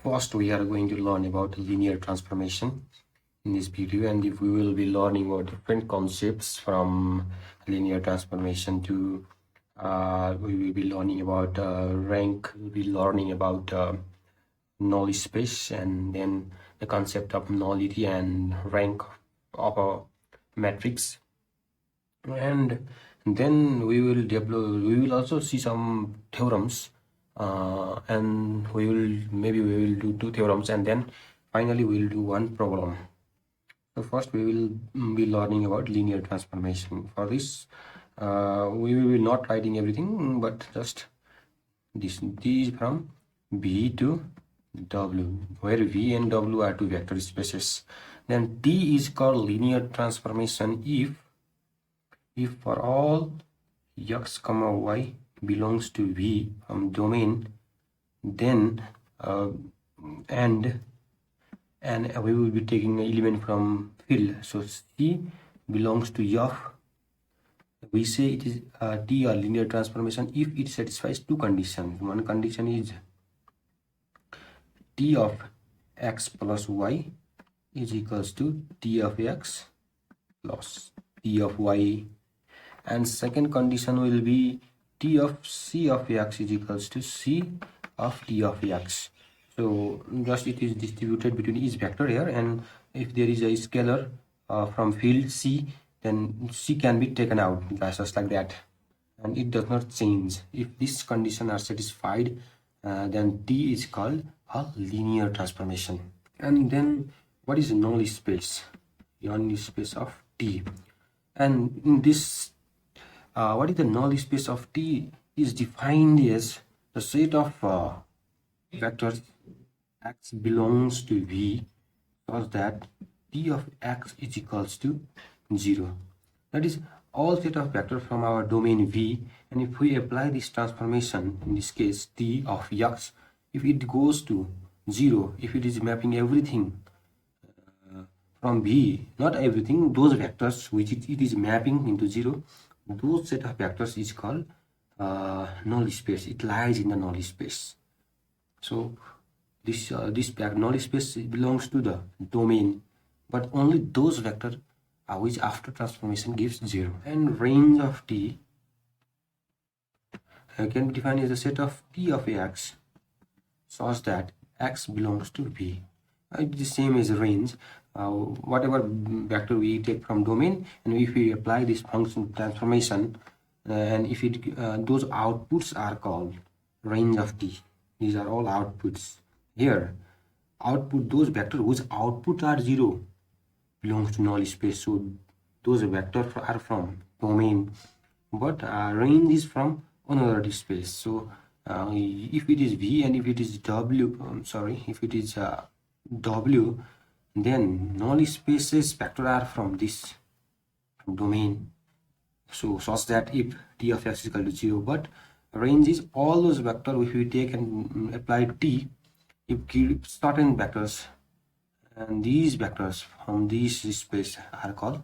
First, we are going to learn about linear transformation in this video, and we will be learning about different concepts from linear transformation to we will be learning about rank, we'll be learning about null space, and then the concept of nullity and rank of a matrix. And then we will also see some theorems, and we will do two theorems, and then finally we will do one problem. So first we will be learning about linear transformation. For this we will be not writing everything, but just this is from V to W, where V and W are two vector spaces. Then T is called linear transformation if for all x comma y belongs to V from domain, then and we will be taking an element from field. So C belongs to F. We say it is T or linear transformation if it satisfies two conditions. One condition is T of x plus y is equals to T of x plus T of y, and second condition will be T of C of x is equals to C of T of x. So just it is distributed between each vector here, and if there is a scalar from field C, then C can be taken out just like that, and it does not change. If these conditions are satisfied, then T is called a linear transformation. And then what is null space? Null space of T. And in this what is the null space of T is defined as the set of vectors x belongs to V such that T of x is equals to 0. That is all set of vectors from our domain V, and if we apply this transformation, in this case T of x, if it goes to 0, if it is mapping everything from V, not everything, those vectors which it is mapping into 0, those set of vectors is called null space. It lies in the null space. So this null space belongs to the domain, but only those vectors which after transformation gives 0. And range of T can be defined as a set of T of x such that x belongs to V. It is the same as range. Whatever vector we take from domain, and if we apply this function transformation, and if it those outputs are called range of T. These are all outputs. Here output, those vectors whose outputs are 0 belongs to null space, so those vectors are from domain, but range is from another space. So if it is V and if it is W, if it is W, then null spaces vector are from this domain, so such that if T of x is equal to 0, but range is all those vectors if we take and apply T, if give certain vectors, and these vectors from this space are called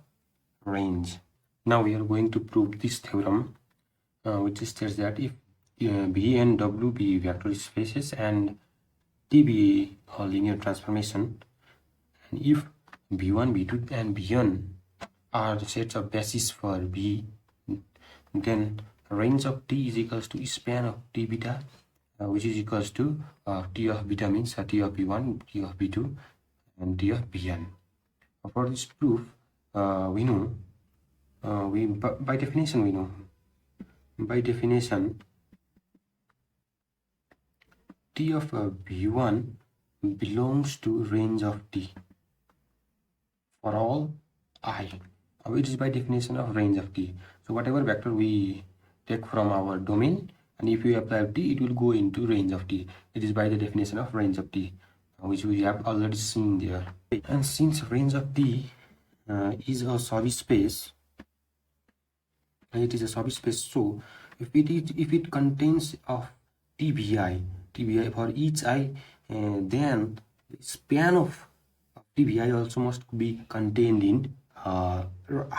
range. Now we are going to prove this theorem, which states that if V and W be vector spaces and T be a linear transformation, and if B1, B2 and Bn are the sets of basis for V, then range of T is equals to span of T beta, which is equals to T of beta means T of B1, T of B2 and T of Bn. For this proof, we know by definition T of B1 belongs to range of T for all I, which is by definition of range of T. So whatever vector we take from our domain, and if we apply T, it will go into range of T. It is by the definition of range of T, which we have already seen there. And since range of T is a subspace, it is a subspace, so if it contains of TBI for each I, then span of TBI also must be contained in R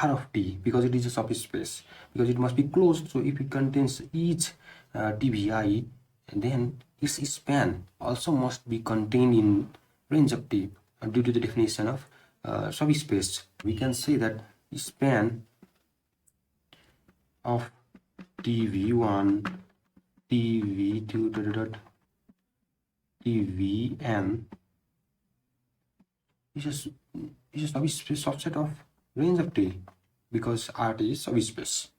of T, because it is a subspace, because it must be closed. So if it contains each TBI, then its span also must be contained in range of t due to the definition of subspace. We can say that span of tv1 tv2 tvn is a subspace subset of range of t because Rt is subspace.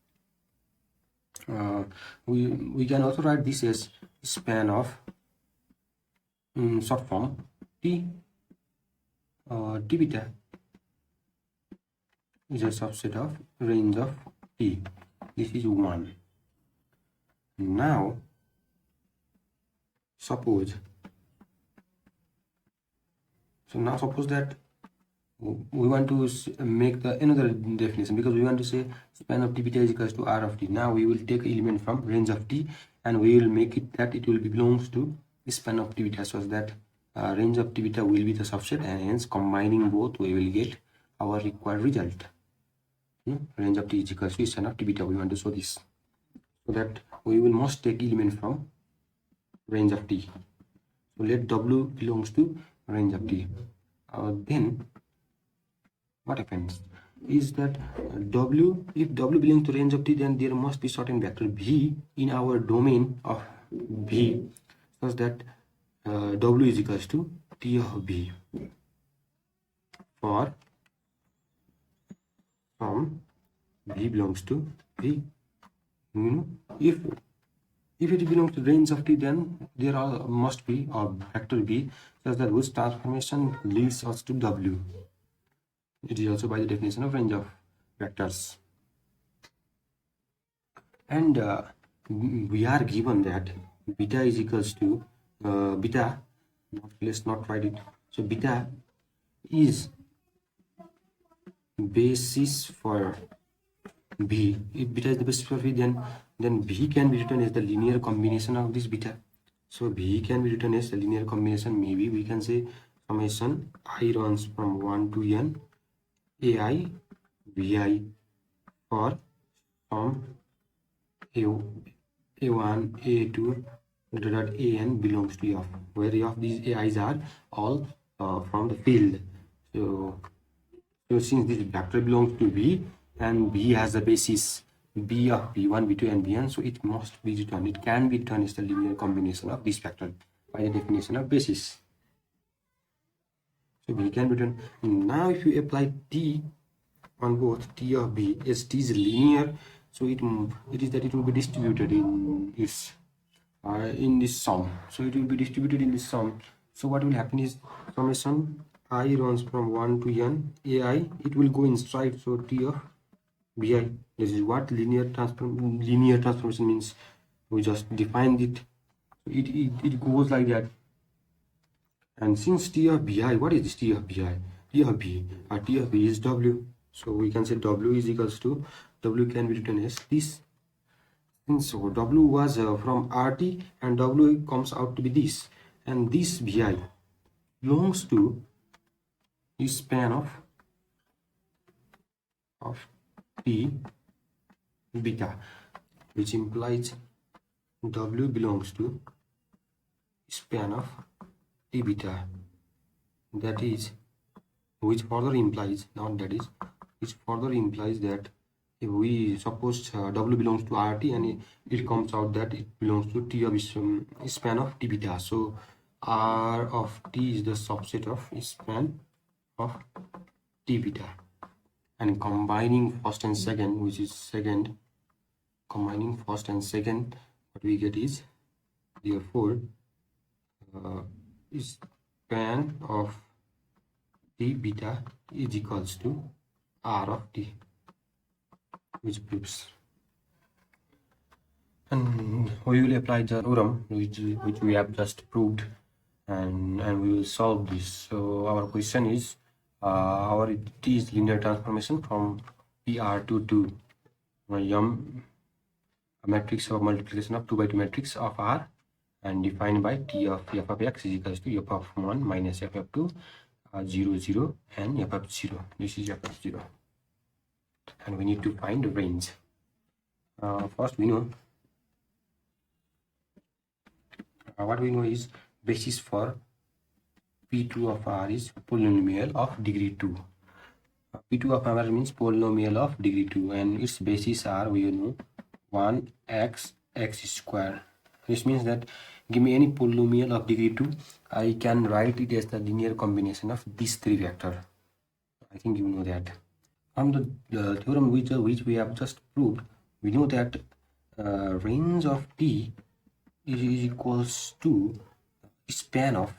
We can also write this as span of short form t t beta is a subset of range of t. This is 1. Now suppose that we want to make the another definition, because we want to say span of t beta is equals to r of t. Now we will take element from range of t and we will make it that it will belongs to span of t beta, so that range of t beta will be the subset, and hence combining both we will get our required result. Range of t is equals to span of t beta. We want to show this, so that we will must take element from range of t. So let w belongs to range of t. Then what happens is that if w belongs to range of t, then there must be certain vector v in our domain of v, such that w is equals to t of v for from v belongs to v. If it belongs to range of t, then there must be a vector v such that whose transformation leads us to w. It is also by the definition of range of vectors. And we are given that beta is equals to beta. Let's not write it. So beta is basis for v. If beta is the basis for v, then v can be written as the linear combination of this beta. So v can be written as the linear combination. Maybe we can say summation I runs from 1 to n ai vi for from a1 a2 an belongs to f, where f these ai's are all from the field. So since this vector belongs to v and v has a basis b of b1 b2 and bn, so it must be written, it can be written as the linear combination of this vector by the definition of basis. So b can be written. Now if you apply t on both t of b, as t is linear, so it is that it will be distributed in this sum. So it will be distributed in this sum. So what will happen is summation I runs from 1 to n ai, it will go inside, so t of bi. This is what linear transformation means. We just defined it. It goes like that. And since t of bi, what is this t of bi? T of b is w. So we can say w is equals to, w can be written as this. And so w was from rt and w comes out to be this, and this vi belongs to the span of t beta, which implies w belongs to span of t beta. That is, which further implies that if we suppose w belongs to rt and it comes out that it belongs to t of span of t beta, so r of t is the subset of span of t beta. And combining first and second, which is second, combining first and second, what we get is, therefore span of t beta is equals to r of t, which proves. And we will apply the theorem which we have just proved, and we will solve this. So our question is, our t is linear transformation from PR to a matrix of multiplication of 2 by 2 matrix of R, and defined by t of f of x is equals to f of 1 minus f of 2 0 0 and f of 0. This is f of 0, and we need to find the range. First we know what we know is basis for P2 of R is polynomial of degree 2. P2 of R means polynomial of degree 2, and its basis are, we know, 1x x square. This means that give me any polynomial of degree 2, I can write it as the linear combination of these three vectors. I think you know that. From the theorem which we have just proved, we know that range of T is equals to span of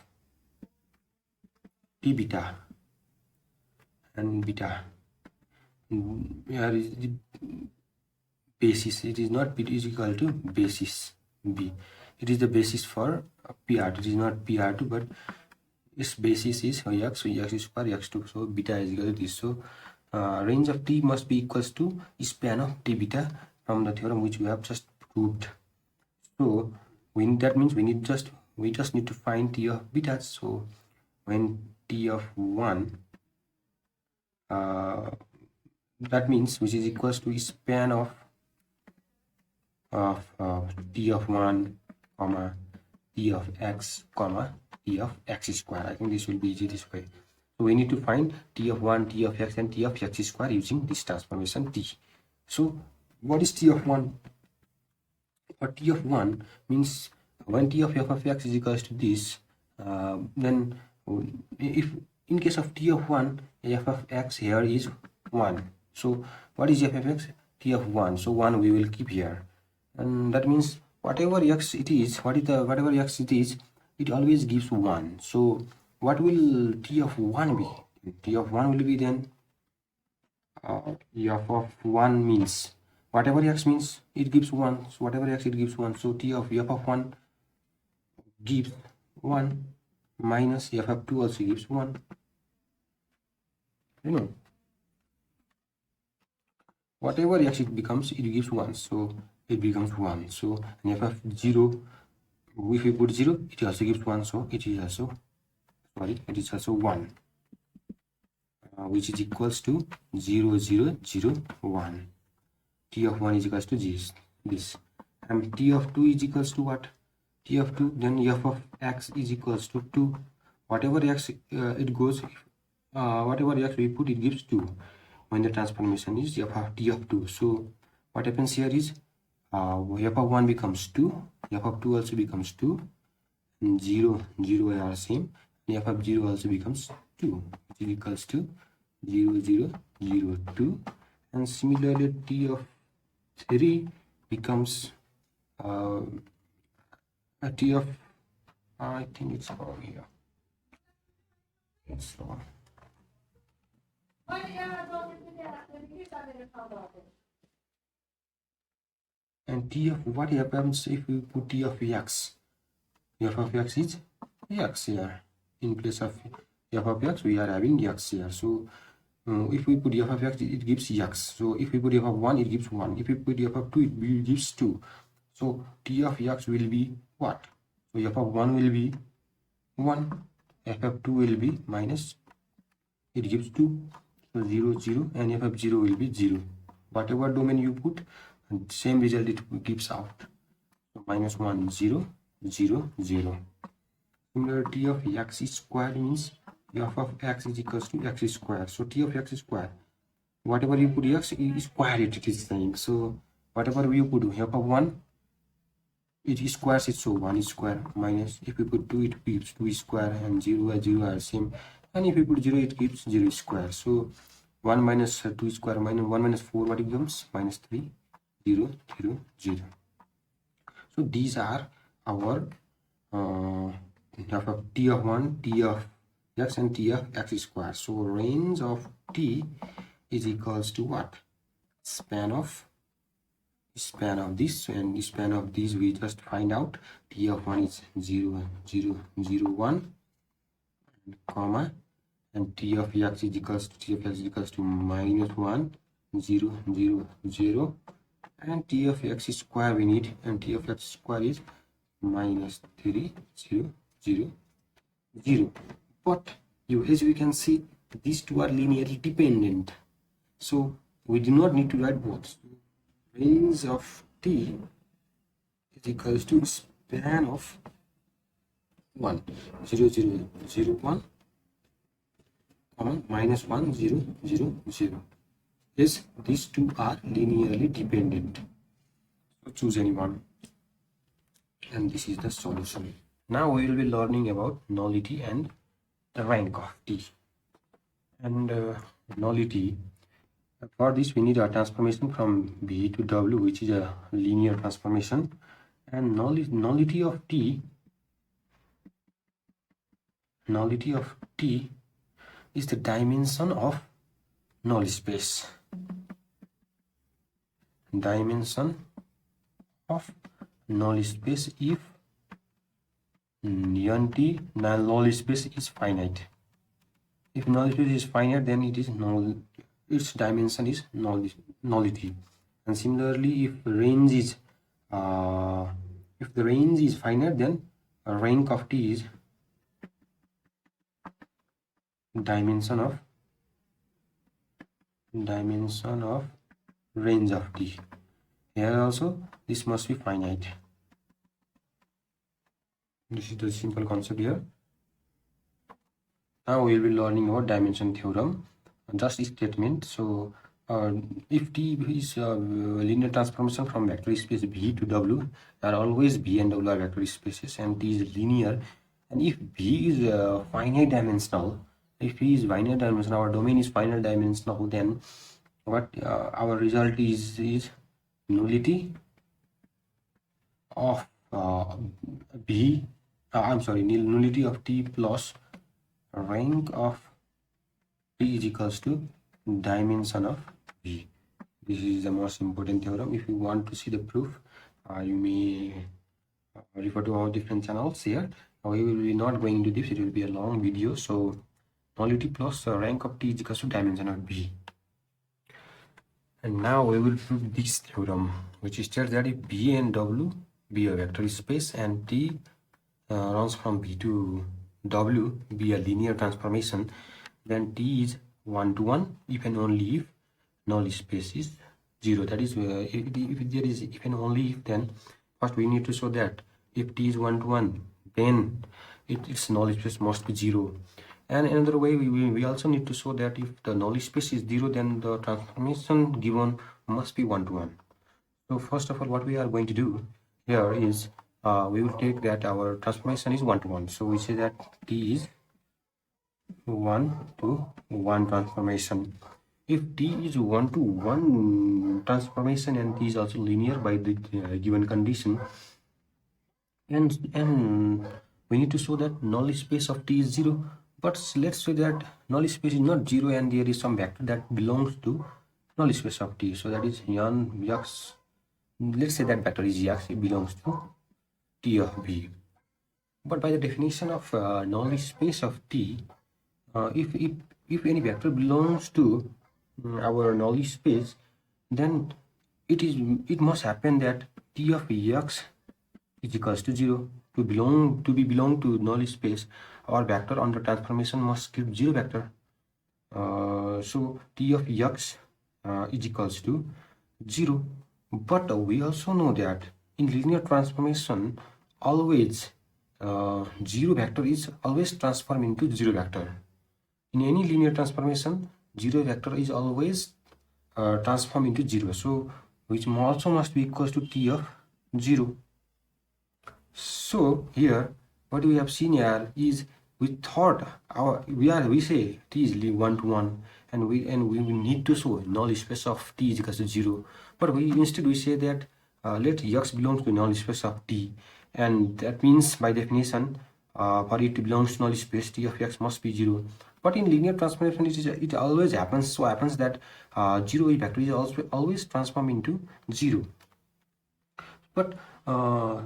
T beta and beta. Here is the basis. It is not B is equal to basis B. It is the basis for PR2. It is not PR2, but its basis is x, so x square x2. So beta is equal to this. So range of T must be equals to span of T beta from the theorem which we have just proved. So that means we just need to find T of beta. So when T of 1, that means which is equals to span of T of 1 comma T of x comma T of x square. I think this will be easy this way. So we need to find T of 1, T of x, and T of x square using this transformation T. So what is T of 1? For T of 1 means when T of f of x is equals to this, then if in case of T of 1, f of x here is 1. So what is f of x? T of 1. So 1 we will keep here, and that means whatever x it is, whatever x it is, it always gives 1. So what will T of 1 be? T of 1 will be then f of 1 means whatever x means it gives 1. So whatever x it gives 1. So T of f of 1 gives 1 minus f of 2 also gives 1. You know, whatever x it becomes, it gives 1. So it becomes 1. So f of 0, if we put 0, it also gives 1. So it is also, it is also 1, which is equals to 0, 0, 0, 1. T of 1 is equals to this. And T of 2 is equals to what? T of 2, then f of x is equals to 2. Whatever x it goes, whatever x we put, it gives 2 when the transformation is f of T of 2. So what happens here is f of 1 becomes 2, f of 2 also becomes 2, and 0, 0 are same, and f of 0 also becomes 2, which is equals to 0, 0, 0, 2. And similarly T of 3 becomes a T of, I think it's over here. It's wrong. And T of what happens if we put T of x? F of x is x here. In place of f of x, we are having x here. So if we put f of x, it gives x. So if we put f of 1, it gives 1. If we put f of 2, it gives 2. So T of x will be what? So f of 1 will be 1. F of 2 will be minus, it gives 2. So 0, 0, and f of 0 will be 0. Whatever domain you put, and same result it gives out. So minus 1, 0, 0, 0. Similar, T of x square means f of x is equals to x square. So T of x square, whatever you put x, you square it, it is saying. So whatever you put f of 1, it squares it, so 1 square minus, if you put 2, it gives 2 square, and 0 and 0 are same, and if you put 0, it gives 0 square. So 1 minus 2 square minus 1 minus 4, what it becomes? Minus 3, 0, 0, 0. So these are our T of 1, T of x, and T of x square. So range of T is equals to what? Span of this, and span of these we just find out. T of 1 is 0, 0, 0, 1, comma, and T of x is equals to minus 1, 0, 0, 0, and T of x square we need, and T of x square is minus 3, 0, 0, 0. But as we can see, these two are linearly dependent, so we do not need to write both. Range of T is equals to span of 1 0 0 0 1 comma minus 1 0 0 0. Yes, these two are linearly dependent. So choose any one, and this is the solution. Now we will be learning about nullity and rank of T. And nullity, for this we need a transformation from V to W, which is a linear transformation. And nullity of T is the dimension of null space. Dimension of null space if NT null space is finite. If null space is finite, then it is null. Its dimension is nullity. And similarly, if range is if the range is finite, then rank of T is dimension of range of T. Here also this must be finite. This is the simple concept here. Now we will be learning about dimension theorem, just a statement. So if T is a linear transformation from vector space V to W, there are always V and W are vector spaces, and T is linear. And if V is finite dimensional, our domain is finite dimensional, then what our result is nullity of nullity of T plus rank of T is equals to dimension of V. This is the most important theorem. If you want to see the proof, you may refer to our different channels here. We will be not going into this, it will be a long video. So nullity plus rank of T is equals to dimension of V. And now we will prove this theorem, which states that if V and W be a vector space and T runs from V to W be a linear transformation, then T is 1 to 1 if and only if null space is 0. That is, if there is if and only if, then first we need to show that if T is 1 to 1, then its null space must be 0. And another way, we also need to show that if the null space is 0, then the transformation given must be 1 to 1. So first of all, what we are going to do here is we will take that our transformation is 1 to 1. So we say that T is 1 to 1 transformation. If T is 1 to 1 transformation and T is also linear by the given condition, and we need to show that null space of T is 0. But let's say that null space is not 0 and there is some vector that belongs to null space of T. So that is x. Let's say that vector is x, it belongs to T of V. But by the definition of null space of T, if any vector belongs to our null space, then it must happen that T of x is equals to 0. To belong to null space, our vector under transformation must give 0 vector. So T of x is equals to 0. But we also know that in linear transformation, always 0 vector is always transformed into 0 vector. In any linear transformation, 0 vector is always transformed into 0. So which also must be equals to T of 0. So here what we have seen here is we thought we say T is 1 to 1, and we need to show null space of T is equals to 0. But instead we say that let x belongs to null space of T, and that means by definition for it to belong to null space, T of x must be 0. But in linear transformation, it always happens. So happens that 0 vector is also always transformed into 0. But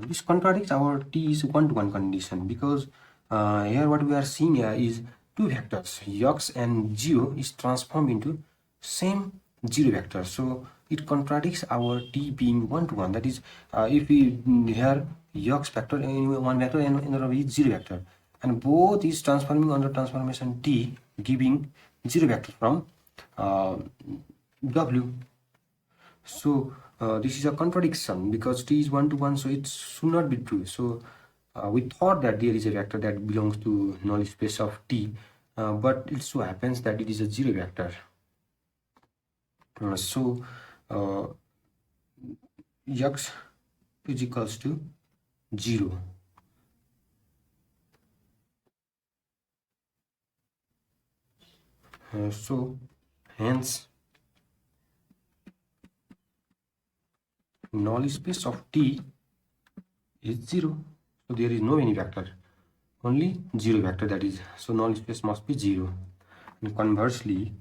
this contradicts our T is 1 to 1 condition, because here what we are seeing here is two vectors x and 0 is transformed into same 0 vector. So it contradicts our T being 1 to 1. That is, if we here x vector and one vector and another is 0 vector, and both is transforming under transformation T, giving 0 vector from W. So this is a contradiction because T is 1 to 1, so it should not be true. So we thought that there is a vector that belongs to null space of T, but it so happens that it is a zero vector. So x is equals to 0. So hence null space of T is 0. So there is no any vector, only 0 vector, that is, so null space must be 0. And conversely,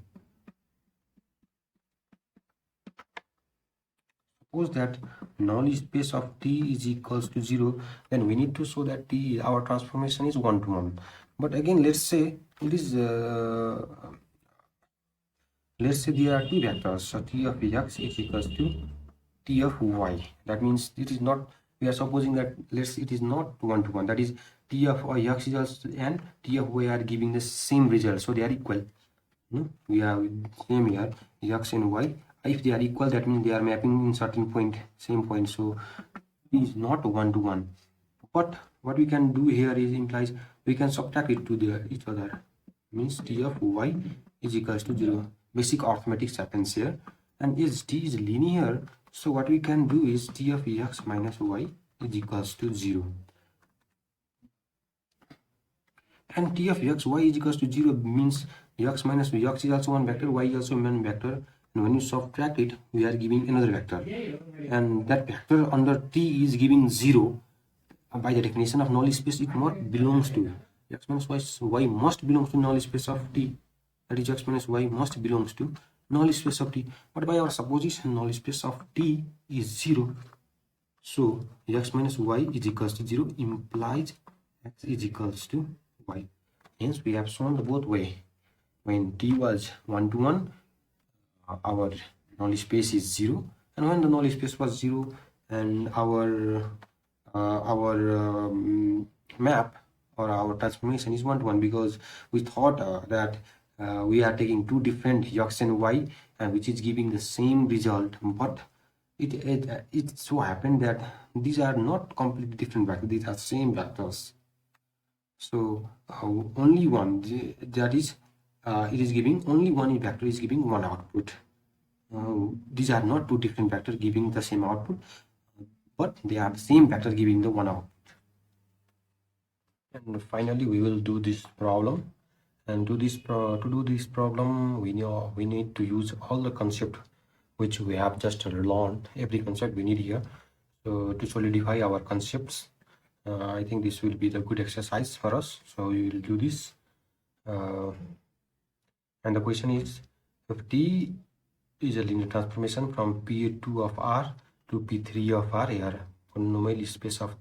suppose that null space of T is equals to 0, then we need to show that T, our transformation is 1 to 1. But again, let's say it is let's say there are two vectors, so T of x is equals to T of y. That means it is not, we are supposing that it is not 1 to 1, that is T of x is also and T of y are giving the same result, so they are equal. We have same here, x and y. If they are equal, that means they are mapping in certain point, same point, so it is not 1 to 1. But what we can do here is implies we can subtract it to each other, means T of y is equals to 0. Basic arithmetic happens here, and as T is linear, so what we can do is T of x minus y is equals to 0. And T of x y is equals to 0 means x minus x is also one vector, y is also one vector, and when you subtract it, we are giving another vector, and that vector under T is giving 0. By the definition of null space, it not belongs to x minus y must belongs to null space of T, that is x minus y must belongs to null space of T. But by our supposition, null space of T is 0, so x minus y is equals to 0 implies x is equals to y. Hence we have shown the both way. When T was 1 to 1, our null space is 0, and when the null space was 0 and our map or our transformation is 1 to 1, because we thought that we are taking two different x and y, which is giving the same result, but it so happened that these are not completely different vectors, these are same vectors. So only one, that is it is giving only one vector is giving one output. These are not two different vectors giving the same output, but they are the same vector giving the one output. And finally we will do this problem, and to do this problem we need to use all the concept which we have just learned. Every concept we need here, so to solidify our concepts, I think this will be the good exercise for us. So we will do this, and the question is, if T is a linear transformation from P2 of R to P3 of R, here polynomial space of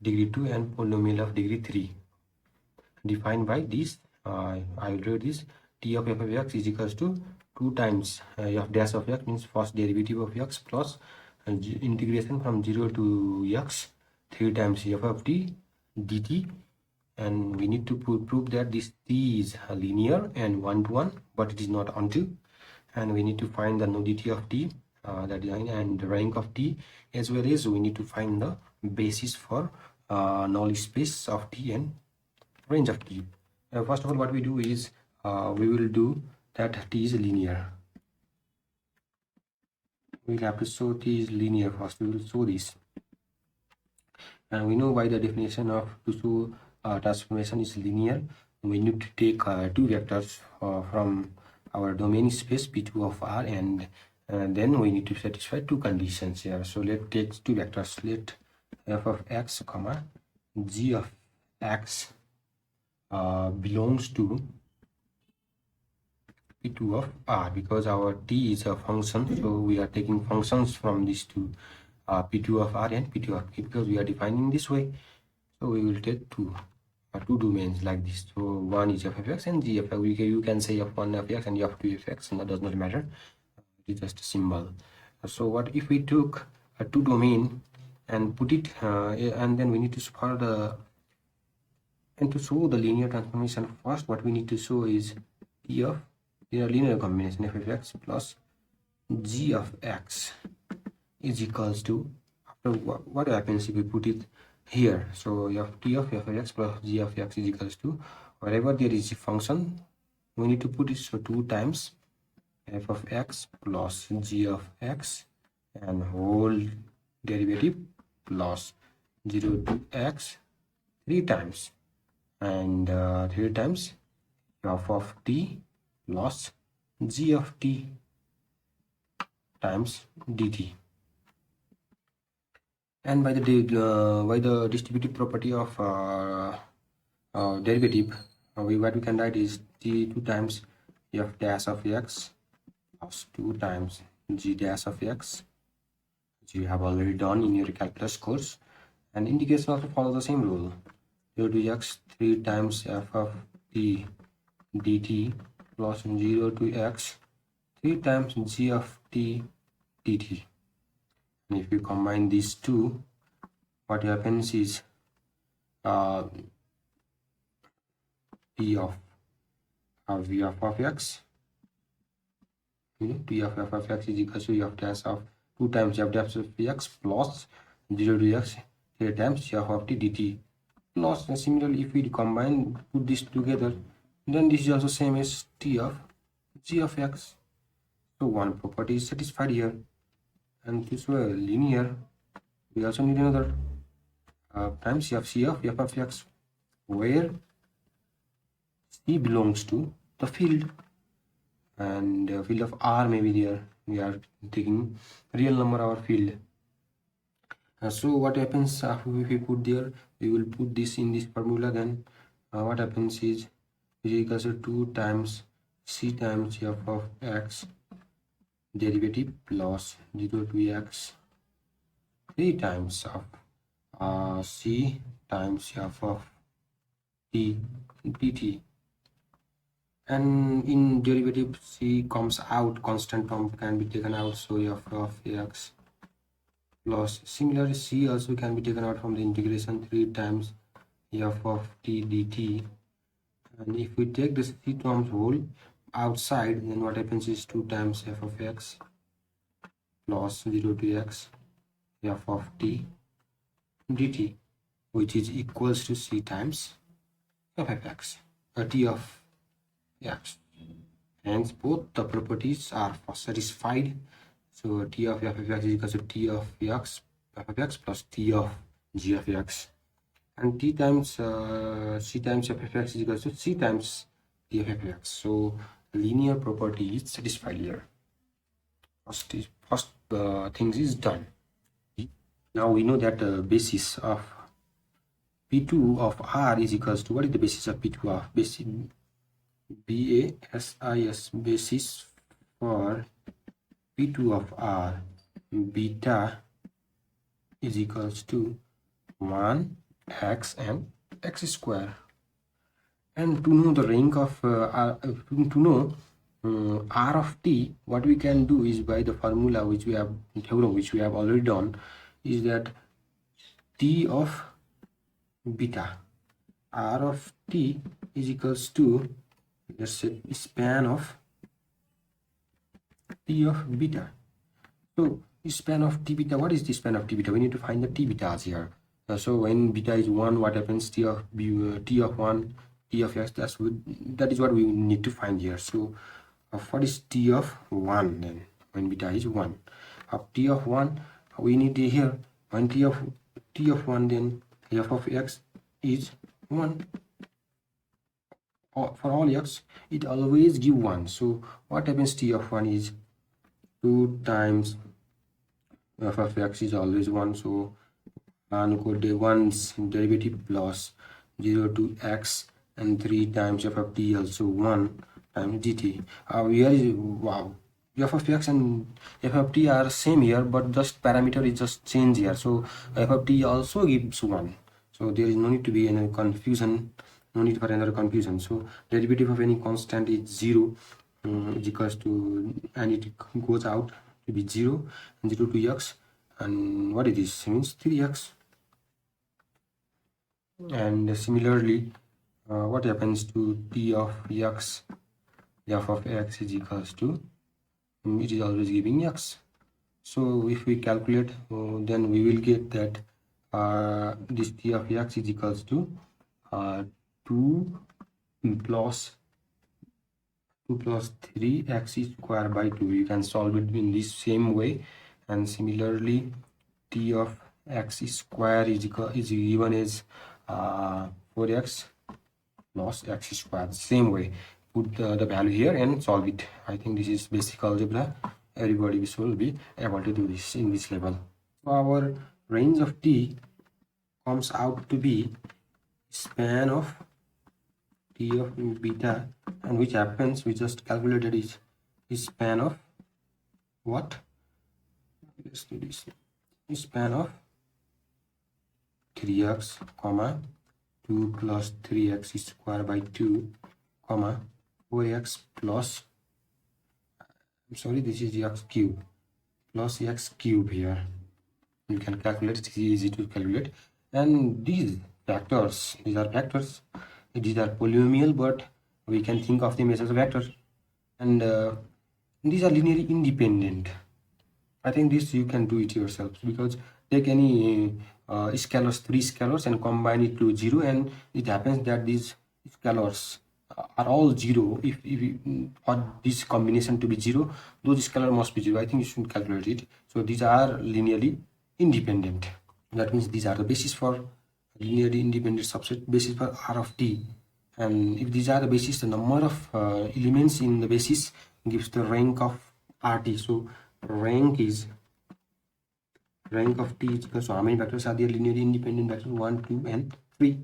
degree 2 and polynomial of degree 3, defined by this, I will do this, T of f of x is equals to 2 times f dash of x, means first derivative of x, plus integration from 0 to x 3 times f of t dt, and we need to prove that this T is linear and 1 to 1, but it is not onto, and we need to find the nullity of T, that is, and the rank of T, as well as we need to find the basis for null space of T and range of T. First of all, what we do is we will do that T is linear. We'll have to show T is linear first. We will show this, and we know by the definition of to show transformation is linear, we need to take two vectors from our domain space P2 of R, and then we need to satisfy two conditions here. So let's take two vectors, let f of x comma g of x belongs to P2 of R, because our T is a function, so we are taking functions from these two, P2 of R and P2 of T, because we are defining this way. So we will take two domains like this. So one is f of x and g of x. You can say f1 of x and f2 of x, and that does not matter, it's just a symbol. So what if we took a two domain and put it and then we need to solve and to show the linear transformation, first what we need to show is T of their linear combination f of x plus g of x is equals to, after what happens if we put it here. So you have t of f of x plus g of x is equals to, wherever there is a function, we need to put it, so 2 times f of x plus g of x and whole derivative plus 0 to x 3 times, and 3 times f of t plus g of t times dt. And by the distributive property of derivative, what we can write is t 2 times f dash of x plus 2 times g dash of x, which you have already done in your calculus course. And integration also follows the same rule: 0 to x 3 times f of t dt plus 0 to x 3 times g of t dt. And if you combine these two, what happens is t of v of x, t of f of x is equal to f dash of 2 times f dash of x plus 0 to x 3 times f of t dt. Plus, similarly, if we combine, put this together, then this is also same as t of g of x. So one property is satisfied here, and this way linear, we also need another times c of f of x, where c belongs to the field, and the field of R may be there. We are taking real number our field. So what happens if we put there, we will put this in this formula, then what happens is equals to 2 times c times f of x derivative plus 0 to x 3 times of c times f of t dt. And in derivative, c comes out, constant term can be taken out, so f of x plus, similarly c also can be taken out from the integration, 3 times f of t dt. And if we take the c terms whole outside, then what happens is 2 times f of x plus 0 to x f of t dt, which is equals to c times f of x, t of x. Hence both the properties are satisfied. So t of f of x is equal to t of x f of x plus t of g of x, and t times c times f of x is equal to c times t of x. So linear property is satisfied here. First things is done. Now we know that the basis of P2 of R is equals to, what is the basis of P2 of basis? BASIS, basis for P2 of R, beta is equals to 1 x and x square. And to know the rank of to know R of t, what we can do is, by the formula which we have, theorem which we have already done, is that t of beta, R of t is equals to, let's say, span of t of beta. So span of t beta, what is the span of t beta? We need to find the t betas here. So when beta is 1, what happens? T of 1, t of x, that is what we need to find here. So what is t of 1 then, when beta is 1? Of t of 1, we need here, when t of 1, then f of x is 1. For all x, it always give 1. So what happens? T of 1 is 2 times f of x is always 1. So 1's derivative plus 0 to x and 3 times f of t also 1 times dt. Here is, wow, f of x and f of t are same here, but just parameter is just change here. So f of t also gives 1. So there is no need to be any confusion, no need for another confusion. So derivative of any constant is 0, is equals to, and it goes out to be 0, and 0 to x, and what it is means 3x. And similarly, what happens to t of x, f of x is equals to, it is always giving x. So if we calculate, then we will get that this t of x is equals to 2 plus 3x square by 2. You can solve it in this same way, and similarly t of x square is given as 4x plus x square. Same way, put the value here and solve it. I think this is basic algebra. Everybody will be able to do this in this level. So our range of t comes out to be span of t of beta, and which happens, we just calculated, is span of what? Let's do this. Span of 3x comma 2 plus 3x square by 2 comma 4x plus, I'm sorry, this is x cube plus x cube here. You can calculate, it's easy to calculate. And these factors, these are factors, these are polynomial, but we can think of them as a vector, and these are linearly independent. I think this you can do it yourselves, because take any scalars, 3 scalars, and combine it to 0, and it happens that these scalars are all 0. If you want this combination to be 0, those scalars must be 0. I think you should calculate it. So these are linearly independent. That means these are the basis for linearly independent subset, basis for R of t. And if these are the basis, the number of elements in the basis gives the rank of RT. So rank of t is equals to how many vectors are there? Linearly independent vectors 1, 2, and 3.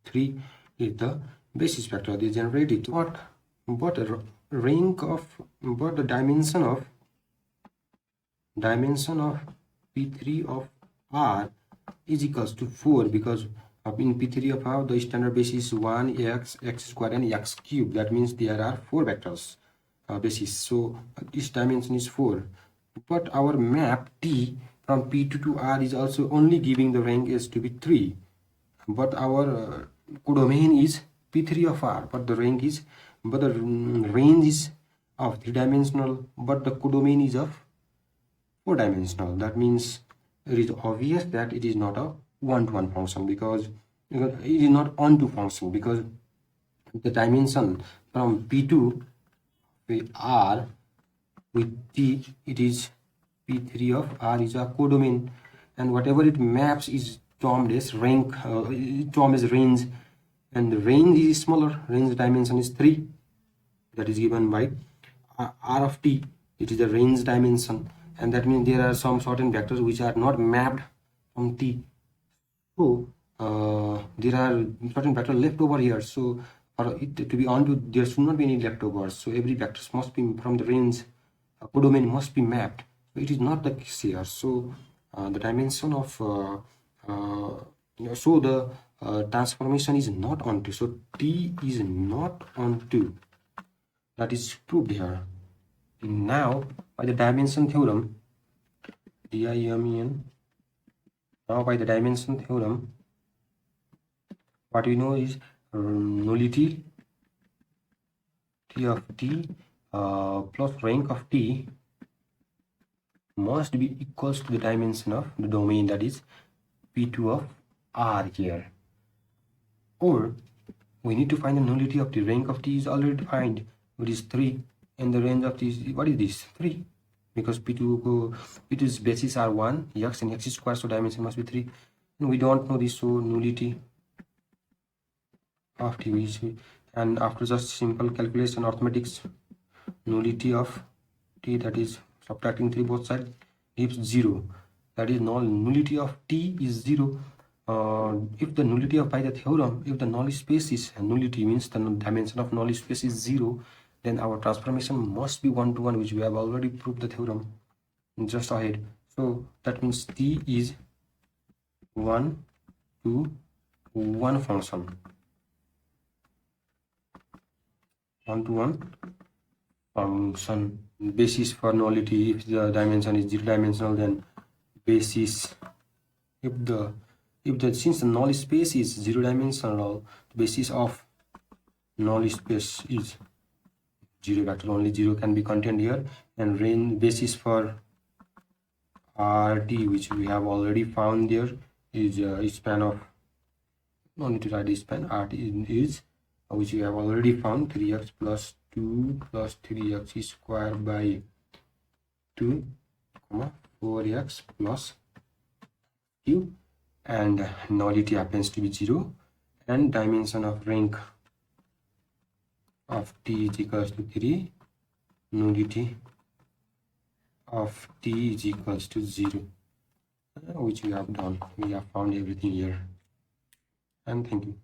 3 is the basis vector they generated. What the rank of, what the dimension of P3 of R is equals to 4, because in P3 of R the standard basis is 1, x square, and x cube. That means there are 4 vectors basis, so this dimension is 4. But our map T from P2 to R is also only giving the rank as to be 3, but our codomain is P3 of R, but the rank is, but the range is of 3-dimensional, but the codomain is of 4-dimensional. That means it is obvious that it is not a one-to-one function, because it is not onto function, because the dimension from P2 to R with T, it is P3 of R is a codomain, and whatever it maps is termed as rank, termed as range, and the range is smaller. Range dimension is 3, that is given by R of t. It is the range dimension, and that means there are some certain vectors which are not mapped from T. So there are certain vectors left over here. So for it to be onto, there should not be any leftovers. So every vector must be from the range codomain must be mapped. So it is not the case here. So the dimension of so the transformation is not onto. So T is not onto. That is proved here. Now by the dimension theorem, DIMEN. Now by the dimension theorem, what we know is nullity T of t plus rank of t must be equals to the dimension of the domain, that is P2 of R here. Or we need to find the nullity of the rank of t is already defined, which is 3, and the range of t is, what is this? 3, because P2's bases are 1, x and x square, so dimension must be 3. And we don't know this, so nullity of t is, and after just simple calculation arithmetics, nullity of t, that is subtracting 3 both sides, gives 0. That is nullity of t is 0. If the nullity of, by the theorem, if the null space is nullity, means the dimension of null space is 0, then our transformation must be 1-to-1, which we have already proved the theorem just ahead. So that means t is 1-to-1 function. 1-to-1 function. Basis for nullity, if the dimension is 0-dimensional, then basis, if the since the null space is 0-dimensional, the basis of null space is 0 vector, only 0 can be contained here, and range basis for RT, which we have already found there, is span of, no need to write the span, art is which we have already found, 3x plus 2 plus 3x square by 2 comma 4x plus q, and nullity happens to be 0, and dimension of rank of t is equals to 3, nullity of t is equals to 0, which we have done. We have found everything here, and thank you.